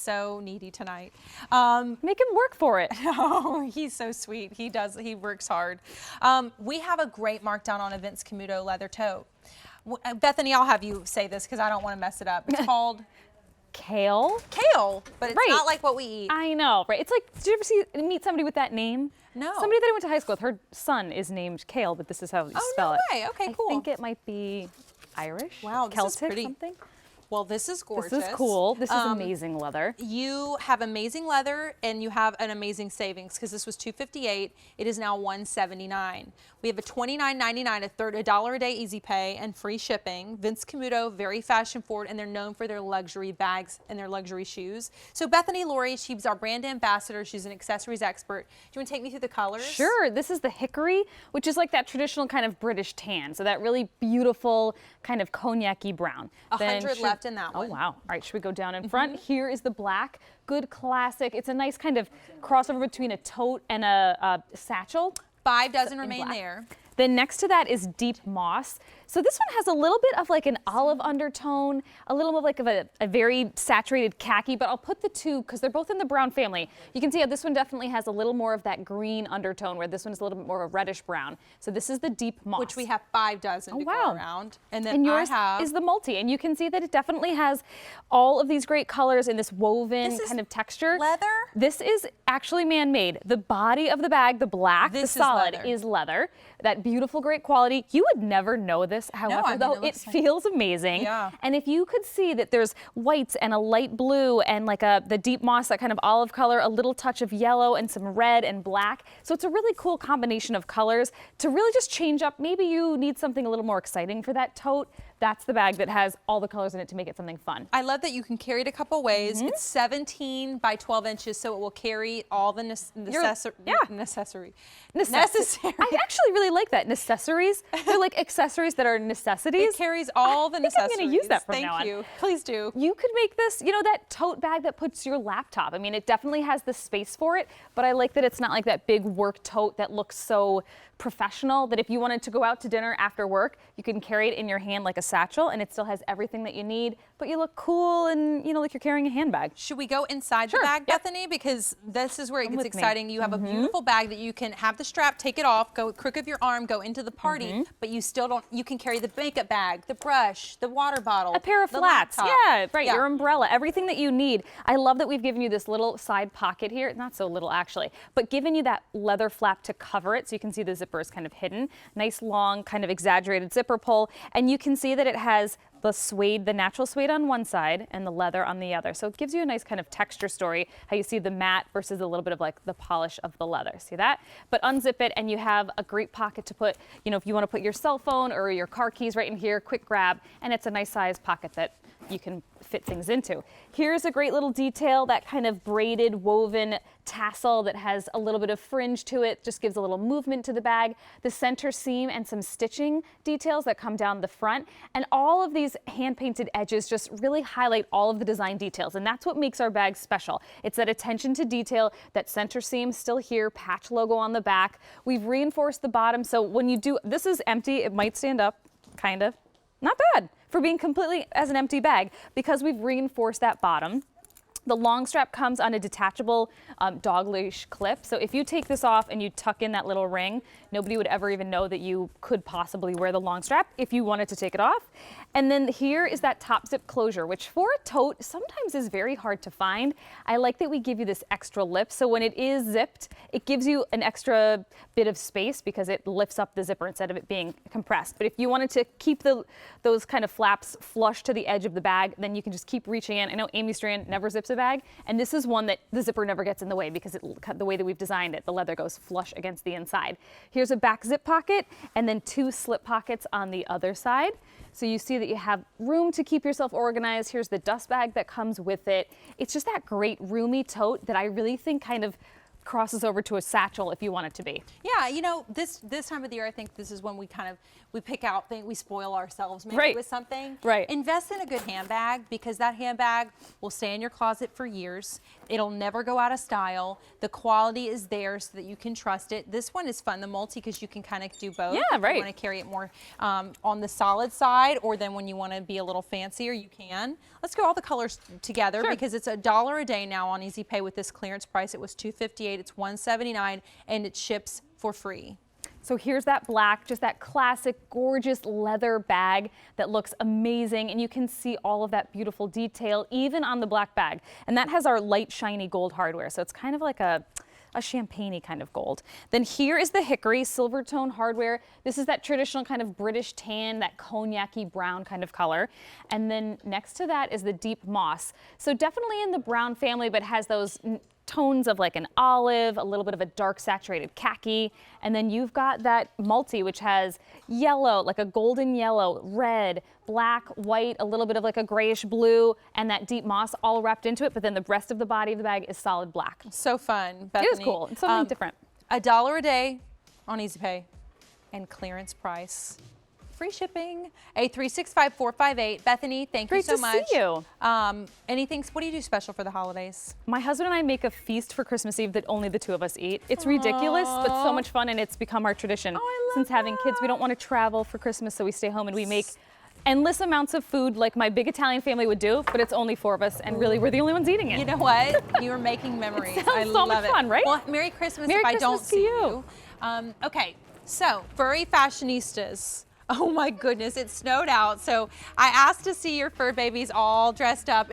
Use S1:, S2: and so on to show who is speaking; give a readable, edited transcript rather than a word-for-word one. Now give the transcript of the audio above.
S1: so needy tonight.
S2: Make him work for it.
S1: Oh, he's so sweet. He works hard. We have a great markdown on a Vince Camuto leather tote. Bethany, I'll have you say this because I don't want to mess it up. It's called
S2: Caol?
S1: Caol, but it's not like what we eat.
S2: I know, right? It's like, did you ever meet somebody with that name?
S1: No.
S2: Somebody that I went to high school with, her son is named Caol, but this is how you spell it.
S1: Oh, no way. Okay, cool.
S2: I think it might be Irish.
S1: Wow, this
S2: Celtic,
S1: is pretty.
S2: something.
S1: Well, this is gorgeous.
S2: This is cool. This is amazing leather.
S1: You have amazing leather and you have an amazing savings because this was $258. It is now $179. We have a $29.99, a $1 a day easy pay and free shipping. Vince Camuto, very fashion forward, and they're known for their luxury bags and their luxury shoes. So Bethany Laurie, she's our brand ambassador. She's an accessories expert. Do you want to take me through the colors?
S2: Sure. This is the hickory, which is like that traditional kind of British tan. So that really beautiful kind of cognac-y brown.
S1: 100 left in that one.
S2: Oh, wow. All right, should we go down in front? Here is the black. Good classic. It's a nice kind of crossover between a tote and a satchel.
S1: 5 dozen remain there.
S2: Then next to that is deep moss. So this one has a little bit of like an olive undertone, a little bit like of a very saturated khaki, but I'll put the two because they're both in the brown family. You can see how this one definitely has a little more of that green undertone where this one is a little bit more of a reddish brown. So this is the deep moss.
S1: Which we have 5 dozen to go around. And then
S2: yours is the multi, and you can see that it definitely has all of these great colors in this woven kind of texture.
S1: Leather?
S2: This is actually man-made. The body of the bag, the black, the solid, is leather. That beautiful, great quality. You would never know this, however, though it feels amazing.
S1: Yeah.
S2: And if you could see that there's whites and a light blue and like the deep moss, that kind of olive color, a little touch of yellow and some red and black. So it's a really cool combination of colors to really just change up. Maybe you need something a little more exciting for that tote. That's the bag that has all the colors in it to make it something fun.
S1: I love that you can carry it a couple ways. It's 17 by 12 inches, so it will carry all the necessary.
S2: I actually really like that. Necessaries. They're like accessories that are necessities.
S1: It carries all the necessaries.
S2: I'm going to use that from now on.
S1: Thank you. Please do.
S2: You could make this, you know, that tote bag that puts your laptop. I mean, it definitely has the space for it, but I like that it's not like that big work tote that looks so professional that if you wanted to go out to dinner after work, you can carry it in your hand like a satchel and it still has everything that you need, but you look cool and, you know, like you're carrying a handbag.
S1: Should we go inside the bag, Bethany? Because this is where it gets exciting. You have a beautiful bag that you can have the strap, take it off, go crook of your arm, go into the party, but you still don't, you can carry the makeup bag, the brush, the water bottle,
S2: a pair of flats.
S1: Laptop.
S2: Yeah, right, your umbrella, everything that you need. I love that we've given you this little side pocket here, not so little actually, but given you that leather flap to cover it so you can see the zipper is kind of hidden. Nice long kind of exaggerated zipper pull, and you can see that it has the suede, the natural suede on one side and the leather on the other. So it gives you a nice kind of texture story, how you see the matte versus a little bit of like the polish of the leather. See that? But unzip it and you have a great pocket to put, you know, if you want to put your cell phone or your car keys right in here, quick grab, and it's a nice size pocket that you can fit things into. Here's a great little detail, that kind of braided woven tassel that has a little bit of fringe to it, just gives a little movement to the bag. The center seam and some stitching details that come down the front, and all of these hand-painted edges just really highlight all of the design details, and that's what makes our bag special. It's that attention to detail, that center seam still here, patch logo on the back. We've reinforced the bottom, so when you do, this is empty, it might stand up, kind of. Not bad for being completely as an empty bag because we've reinforced that bottom. The long strap comes on a detachable dog leash clip. So if you take this off and you tuck in that little ring, nobody would ever even know that you could possibly wear the long strap if you wanted to take it off. And then here is that top zip closure, which for a tote sometimes is very hard to find. I like that we give you this extra lip. So when it is zipped, it gives you an extra bit of space because it lifts up the zipper instead of it being compressed. But if you wanted to keep those kind of flaps flush to the edge of the bag, then you can just keep reaching in. I know Amy Strand never zips a bag, and this is one that the zipper never gets in the way because the way that we've designed it, the leather goes flush against the inside. Here's a back zip pocket and then 2 slip pockets on the other side. So you see that you have room to keep yourself organized. Here's the dust bag that comes with it. It's just that great roomy tote that I really think kind of crosses over to a satchel if you want it to be.
S1: Yeah, you know, this time of the year, I think this is when we we pick out things, we spoil ourselves maybe
S2: Right.
S1: with something.
S2: Right.
S1: Invest in a good handbag, because that handbag will stay in your closet for years. It'll never go out of style. The quality is there so that you can trust it. This one is fun, the multi, because you can kind of do both.
S2: Yeah, right.
S1: If you want to carry it more on the solid side, or then when you want to be a little fancier, you can. Let's go all the colors together,
S2: Sure.
S1: because it's $1 a day now on Easy Pay with this clearance price. It was $258, it's $179, and it ships for free.
S2: So here's that black, just that classic, gorgeous leather bag that looks amazing. And you can see all of that beautiful detail, even on the black bag. And that has our light, shiny gold hardware. So it's kind of like a champagne-y kind of gold. Then here is the hickory silver tone hardware. This is that traditional kind of British tan, that cognac-y brown kind of color. And then next to that is the deep moss. So definitely in the brown family, but has those tones of like an olive, a little bit of a dark saturated khaki. And then you've got that multi, which has yellow, like a golden yellow, red, black, white, a little bit of like a grayish blue, and that deep moss all wrapped into it. But then the rest of the body of the bag is solid black.
S1: So fun, Bethany.
S2: It is cool. It's something different.
S1: $1 a day on Easy Pay and clearance price. Free shipping, 8365458. Bethany, thank you so much.
S2: Great to see you.
S1: Anything, what do you do special for the holidays?
S2: My husband and I make a feast for Christmas Eve that only the two of us eat. It's ridiculous, but so much fun, and it's become our tradition.
S1: Oh, I love
S2: Since having kids, we don't want to travel for Christmas, so we stay home and we make endless amounts of food like my big Italian family would do, but it's only 4 of us, and really we're the only ones eating it.
S1: You know what? You are making memories.
S2: It sounds
S1: I
S2: so
S1: love
S2: much
S1: it.
S2: fun, right?
S1: Well, Merry Christmas
S2: Merry
S1: if I don't
S2: Christmas to
S1: see
S2: you.
S1: you. Okay, so furry fashionistas. Oh my goodness, it snowed out. So I asked to see your fur babies all dressed up.